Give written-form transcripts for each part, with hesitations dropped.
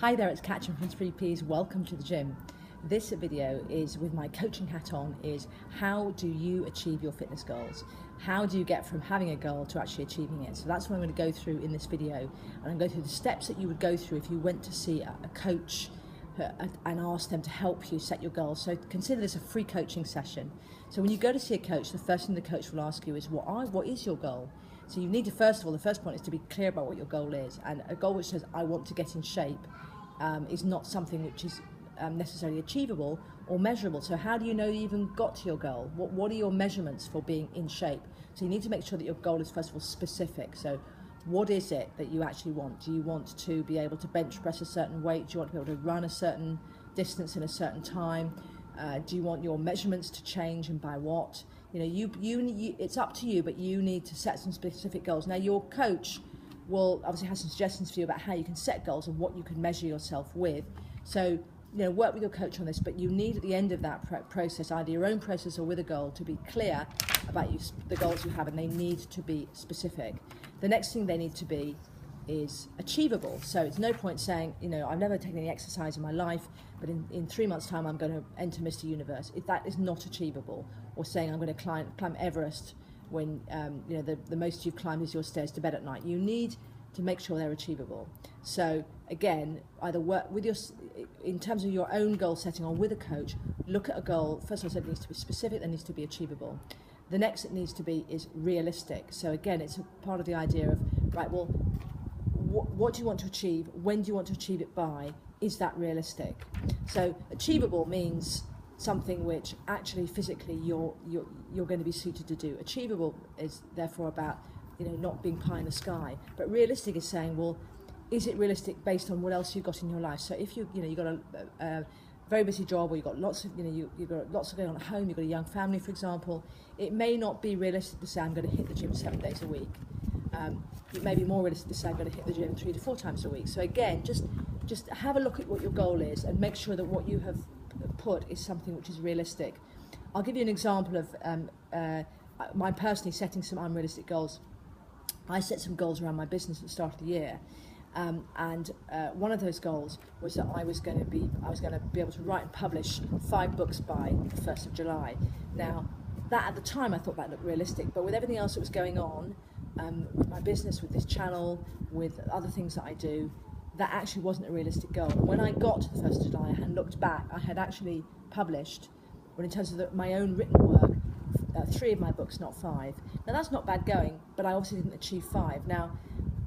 Hi there, it's Catrin from 3Ps. Welcome to the gym. This video is with my coaching hat on, is how do you achieve your fitness goals? How do you get from having a goal to actually achieving it? So that's what I'm going to go through in this video. And I'm going to go through the steps that you would go through if you went to see a coach and ask them to help you set your goals. So consider this a free coaching session. So when you go to see a coach, the first thing the coach will ask you is, what is your goal? So you need to, first of all, the first point is to be clear about what your goal is. And a goal which says, I want to get in shape, is not something which is necessarily achievable or measurable. So how do you know you even got to your goal? What are your measurements for being in shape? So you need to make sure that your goal is, first of all, specific. So what is it that you actually want? Do you want to be able to bench press a certain weight? Do you want to be able to run a certain distance in a certain time? Do you want your measurements to change, and by what? You know, it's up to you, but you need to set some specific goals. Now, your coach will obviously have some suggestions for you about how you can set goals and what you can measure yourself with. So, you know, work with your coach on this, but you need at the end of that process, either your own process or with a goal, to be clear about the goals you have, and they need to be specific. The next thing they need to be is achievable. So it's no point saying, you know, I've never taken any exercise in my life, but in 3 months' time I'm going to enter Mr. Universe. If that is not achievable, or saying I'm going to climb Everest when you know the most you've climbed is your stairs to bed at night. You need to make sure they're achievable. So again, either work with in terms of your own goal setting or with a coach, look at a goal. First of all, it needs to be specific, it needs to be achievable. The next it needs to be is realistic. So again, it's a part of the idea of, right, well, what do you want to achieve? When do you want to achieve it by? Is that realistic? So achievable means something which actually physically you're going to be suited to do. Achievable is therefore about, you know, not being pie in the sky. But realistic is saying, well, is it realistic based on what else you've got in your life? So if you've got a very busy job, or you've got lots of, you've got lots of going on at home, you've got a young family, for example, it may not be realistic to say I'm going to hit the gym 7 days a week. It may be more realistic to say I'm going to hit the gym 3 to 4 times a week. So again, just have a look at what your goal is and make sure that what you have put is something which is realistic. I'll give you an example of my personally setting some unrealistic goals. I set some goals around my business at the start of the year, and one of those goals was that I was going to be able to write and publish 5 books by the 1st of July. Now, that at the time I thought that looked realistic, but with everything else that was going on, with my business, with this channel, with other things that I do, that actually wasn't a realistic goal. And when I got to the 1st of July and looked back, I had actually published, well, in terms of my own written work, 3 of my books, not 5. Now that's not bad going, but I obviously didn't achieve 5. Now,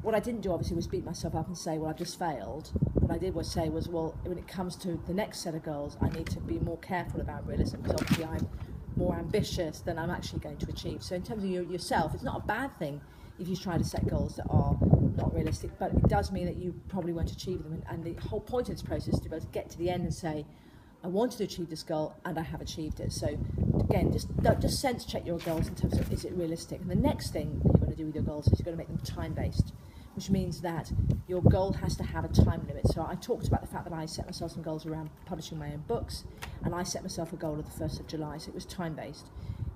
what I didn't do obviously was beat myself up and say, well, I've just failed. What I did was say was, well, when it comes to the next set of goals, I need to be more careful about realism, because obviously I'm more ambitious than I'm actually going to achieve. So in terms of yourself, it's not a bad thing if you try to set goals that are not realistic, but it does mean that you probably won't achieve them. And the whole point of this process is to be able to get to the end and say, I wanted to achieve this goal and I have achieved it. So again, just sense check your goals in terms of, is it realistic? And the next thing that you're going to do with your goals is you're going to make them time-based, which means that your goal has to have a time limit. So I talked about the fact that I set myself some goals around publishing my own books, and I set myself a goal of the 1st of July, so it was time-based.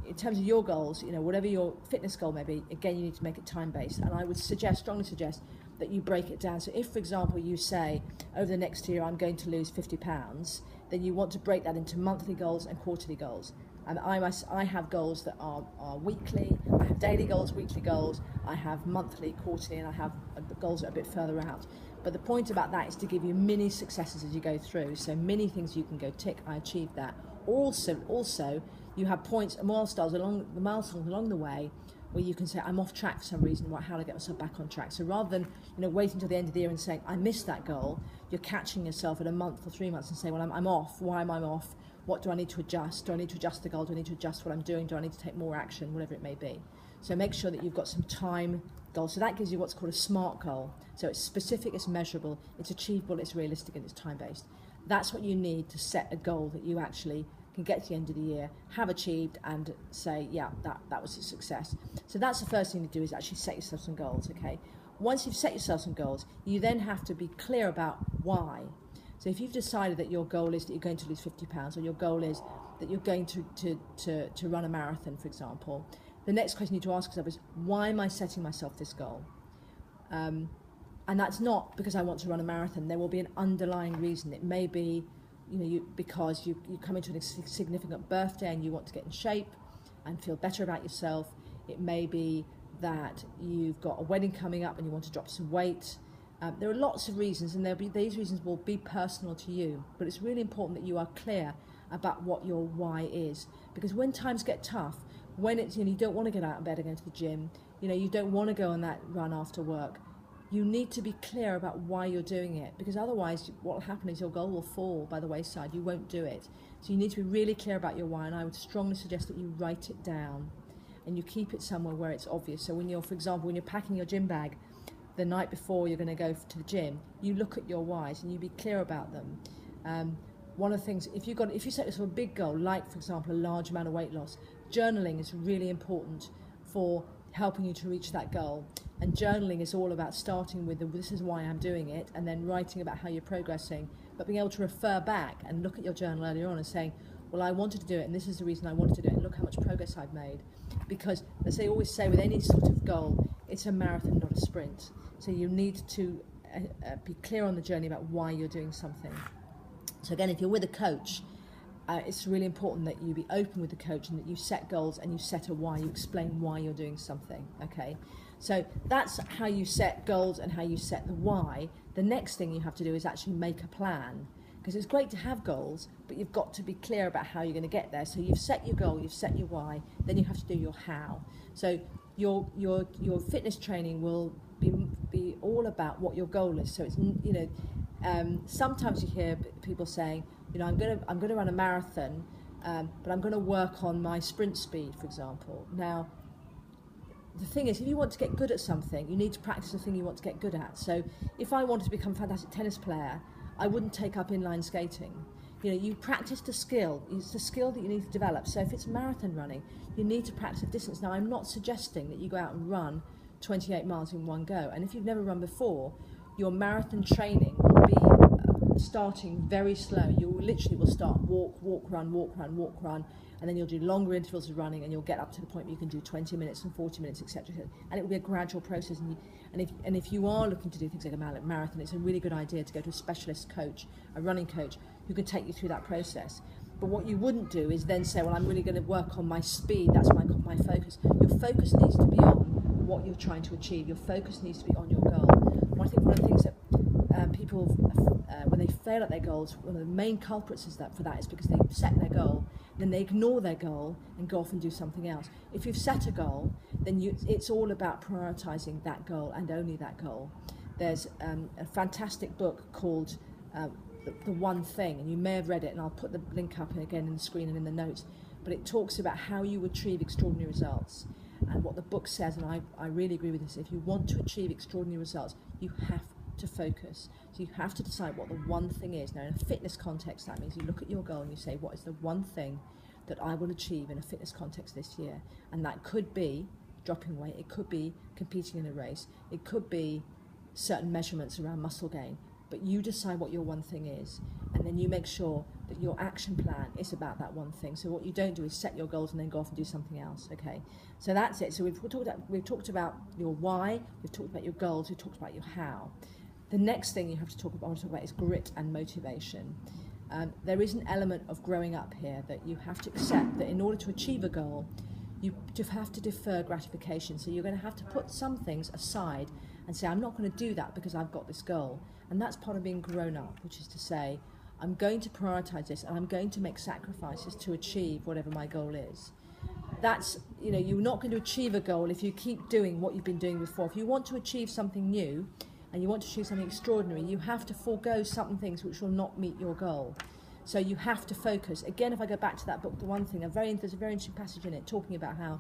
In terms of your goals, you know, whatever your fitness goal may be, again, you need to make it time-based. And I would strongly suggest that you break it down. So if, for example, you say, over the next year, I'm going to lose 50 pounds, then you want to break that into monthly goals and quarterly goals. And I have goals that are weekly, I have daily goals, weekly goals, I have monthly, quarterly, and I have goals that are a bit further out. But the point about that is to give you mini successes as you go through. So many things you can go tick, I achieved that. Also, you have points and milestones along the way where you can say, I'm off track for some reason, how do I get myself back on track? So rather than waiting until the end of the year and saying, I missed that goal, you're catching yourself at a month or 3 months and saying, well, I'm off. Why am I off? What do I need to adjust? Do I need to adjust the goal? Do I need to adjust what I'm doing? Do I need to take more action? Whatever it may be. So make sure that you've got some time goals. So that gives you what's called a SMART goal. So it's specific, it's measurable, it's achievable, it's realistic, and it's time-based. That's what you need to set a goal that you actually can get to the end of the year, have achieved, and say, yeah, that was a success. So that's the first thing to do, is actually set yourself some goals, okay? Once you've set yourself some goals, you then have to be clear about why. So if you've decided that your goal is that you're going to lose 50 pounds, or your goal is that you're going to run a marathon, for example, the next question you need to ask yourself is, why am I setting myself this goal? And that's not because I want to run a marathon. There will be an underlying reason. It may be, because you come into a significant birthday and you want to get in shape and feel better about yourself. It may be that you've got a wedding coming up and you want to drop some weight. There are lots of reasons, and these reasons will be personal to you. But it's really important that you are clear about what your why is, because when times get tough, when it's you don't want to get out of bed and go to the gym, you don't want to go on that run after work. You need to be clear about why you're doing it, because otherwise what will happen is your goal will fall by the wayside. You won't do it. So you need to be really clear about your why, and I would strongly suggest that you write it down and you keep it somewhere where it's obvious. So when for example, when you're packing your gym bag the night before you're going to go to the gym, you look at your whys and you be clear about them. One of the things, if you set yourself a big goal, like for example a large amount of weight loss, journaling is really important for helping you to reach that goal. And journaling is all about starting with this is why I'm doing it, and then writing about how you're progressing, but being able to refer back and look at your journal earlier on and saying, well, I wanted to do it and this is the reason I wanted to do it, and look how much progress I've made. Because as they always say with any sort of goal, it's a marathon, not a sprint. So you need to be clear on the journey about why you're doing something. So again, if you're with a coach, it's really important that you be open with the coach and that you set goals and you set a why, you explain why you're doing something, okay? So that's how you set goals and how you set the why. The next thing you have to do is actually make a plan, because it's great to have goals, but you've got to be clear about how you're going to get there. So you've set your goal, you've set your why, then you have to do your how. So your fitness training will be all about what your goal is. So it's sometimes you hear people saying, I'm going to run a marathon, but I'm going to work on my sprint speed, for example. Now, the thing is, if you want to get good at something, you need to practice the thing you want to get good at. So if I wanted to become a fantastic tennis player, I wouldn't take up inline skating. You practice the skill. It's the skill that you need to develop. So if it's marathon running, you need to practice a distance. Now, I'm not suggesting that you go out and run 28 miles in one go. And if you've never run before, your marathon training will be starting very slow. You literally will start walk, run, and then you'll do longer intervals of running, and you'll get up to the point where you can do 20 minutes and 40 minutes, etc. And it will be a gradual process. And if you are looking to do things like a marathon, it's a really good idea to go to a specialist coach, a running coach, who can take you through that process. But what you wouldn't do is then say, well, I'm really going to work on my speed. That's my focus. Your focus needs to be on what you're trying to achieve. Your focus needs to be on your goal. I think one of the things that people, when they fail at their goals, one of the main culprits for that is because they set their goal, then they ignore their goal and go off and do something else. If you've set a goal, then it's all about prioritizing that goal and only that goal. There's a fantastic book called The One Thing, and you may have read it, and I'll put the link up again in the screen and in the notes, but it talks about how you achieve extraordinary results. And what the book says, and I really agree with this, if you want to achieve extraordinary results, you have to focus. So you have to decide what the one thing is. Now, in a fitness context, that means you look at your goal and you say, what is the one thing that I will achieve in a fitness context this year? And that could be dropping weight, it could be competing in a race, it could be certain measurements around muscle gain. But you decide what your one thing is, and then you make sure that your action plan is about that one thing. So what you don't do is set your goals and then go off and do something else, okay? So that's it. So we've talked about your why, we've talked about your goals, we've talked about your how. The next thing you have to talk about is grit and motivation. There is an element of growing up here that you have to accept that in order to achieve a goal, you have to defer gratification. So you're going to have to put some things aside and say, I'm not going to do that because I've got this goal. And that's part of being grown up, which is to say, I'm going to prioritize this and I'm going to make sacrifices to achieve whatever my goal is. That's, you're not going to achieve a goal if you keep doing what you've been doing before. If you want to achieve something new and you want to achieve something extraordinary, you have to forego certain things which will not meet your goal. So you have to focus. Again, if I go back to that book, The One Thing, there's a very interesting passage in it talking about how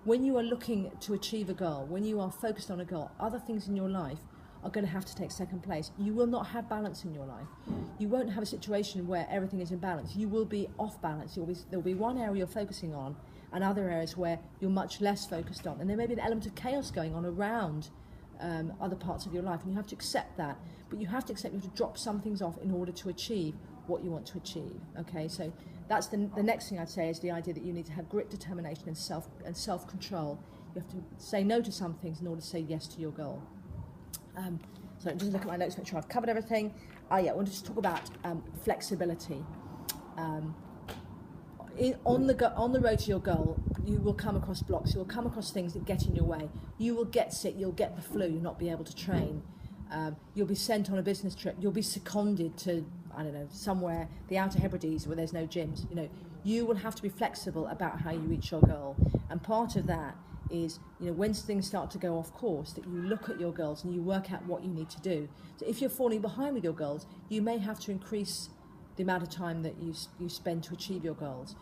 when you are looking to achieve a goal, when you are focused on a goal, other things in your life are going to have to take second place. You will not have balance in your life. You won't have a situation where everything is in balance. You will be off balance. There'll be one area you're focusing on and other areas where you're much less focused on. And there may be an element of chaos going on around other parts of your life, and you have to accept that. But you have to accept you have to drop some things off in order to achieve what you want to achieve. Okay, so that's the next thing I'd say is the idea that you need to have grit, determination, and self-control. You have to say no to some things in order to say yes to your goal. So just look at my notes, make sure I've covered everything. Yeah, I want to just talk about flexibility. On the road to your goal, you will come across blocks, you will come across things that get in your way. You will get sick, you'll get the flu, you'll not be able to train. You'll be sent on a business trip, you'll be seconded to, I don't know, somewhere, the Outer Hebrides where there's no gyms. You know, you will have to be flexible about how you reach your goal. And part of that is, you know, when things start to go off course, that you look at your goals and you work out what you need to do. So if you're falling behind with your goals, you may have to increase the amount of time that you spend to achieve your goals.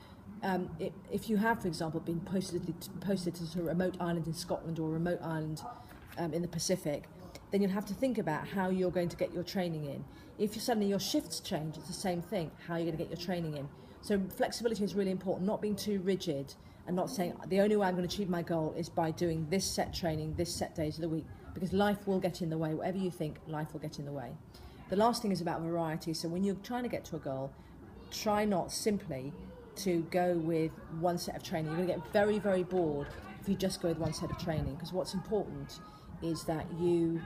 If you have, for example, been posted to a remote island in Scotland or a remote island in the Pacific, then you'll have to think about how you're going to get your training in. If suddenly your shifts change, it's the same thing, how you're going to get your training in. So flexibility is really important, not being too rigid and not saying the only way I'm going to achieve my goal is by doing this set training, this set days of the week, because life will get in the way. Whatever you think, life will get in the way. The last thing is about variety. So when you're trying to get to a goal, try not simply to go with one set of training. You're going to get very, very bored if you just go with one set of training, because what's important is that you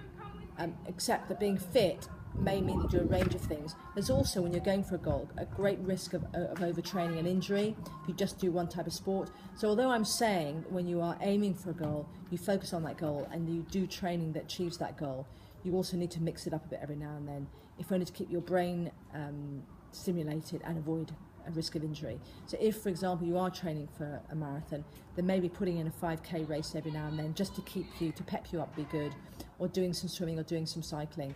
accept that being fit may mean you do a range of things. There's also, when you're going for a goal, a great risk of overtraining and injury if you just do one type of sport. So although I'm saying when you are aiming for a goal, you focus on that goal and you do training that achieves that goal, you also need to mix it up a bit every now and then, if only to keep your brain stimulated and avoid a risk of injury. So if, for example, you are training for a marathon, then maybe putting in a 5K race every now and then just to pep you up, be good, or doing some swimming or doing some cycling.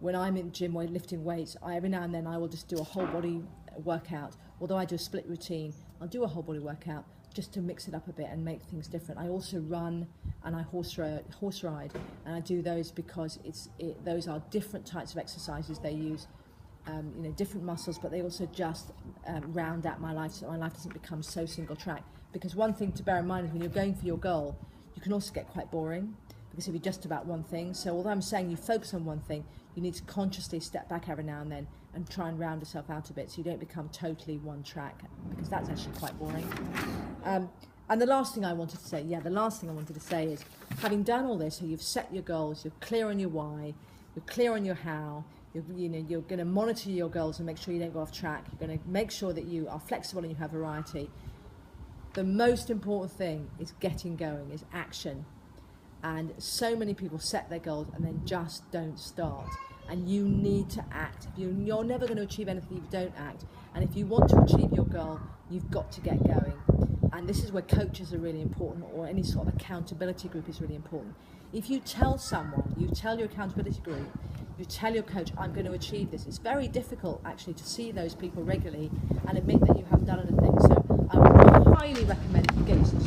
When I'm in the gym or lifting weights, every now and then I will just do a whole body workout. Although I do a split routine, I'll do a whole body workout just to mix it up a bit and make things different. I also run and I horse ride, and I do those because those are different types of exercises. They use different muscles, but they also just round out my life so my life doesn't become so single track. Because one thing to bear in mind is when you're going for your goal, you can also get quite boring because if you're just about one thing. So although I'm saying you focus on one thing, you need to consciously step back every now and then and try and round yourself out a bit so you don't become totally one track, because that's actually quite boring. And the last thing I wanted to say is, having done all this, so you've set your goals, you're clear on your why, you're clear on your how, you're going to monitor your goals and make sure you don't go off track, you're going to make sure that you are flexible and you have variety. The most important thing is getting going, is action. And so many people set their goals and then just don't start. And you need to act. You're never going to achieve anything if you don't act. And if you want to achieve your goal, you've got to get going. And this is where coaches are really important, or any sort of accountability group is really important. If you tell someone, you tell your accountability group, you tell your coach, I'm going to achieve this, it's very difficult actually to see those people regularly and admit that you haven't done anything. So I would highly recommend that you get some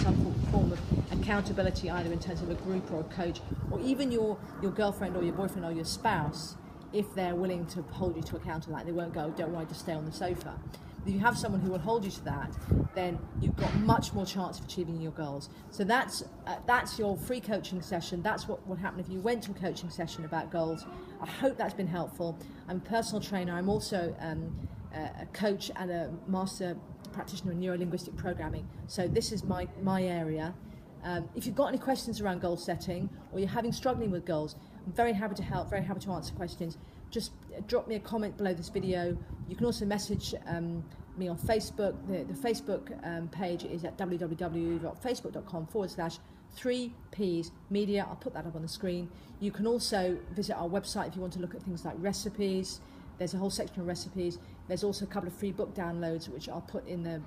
form of accountability, either in terms of a group or a coach, or even your girlfriend or your boyfriend or your spouse, if they're willing to hold you to account on that. They won't go, don't worry, just stay on the sofa. If you have someone who will hold you to that, then you've got much more chance of achieving your goals. So that's your free coaching session. That's what would happen if you went to a coaching session about goals. I hope that's been helpful. I'm a personal trainer. I'm also a coach and a master practitioner in neuro-linguistic programming. So this is my area. If you've got any questions around goal setting, or you're struggling with goals, I'm very happy to help, very happy to answer questions. Just drop me a comment below this video. You can also message me on Facebook. The Facebook page is at www.facebook.com/3Ps Media. I'll put that up on the screen. You can also visit our website if you want to look at things like recipes. There's a whole section of recipes. There's also a couple of free book downloads, which I'll put in the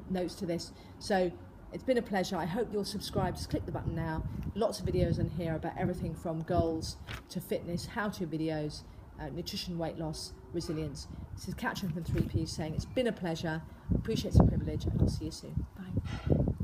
notes to this. So it's been a pleasure. I hope you'll subscribe. Just click the button now. Lots of videos in here about everything from goals to fitness, how-to videos, nutrition, weight loss, resilience. This is Catrin from 3Ps saying it's been a pleasure, appreciate it's a privilege, and I'll see you soon. Bye.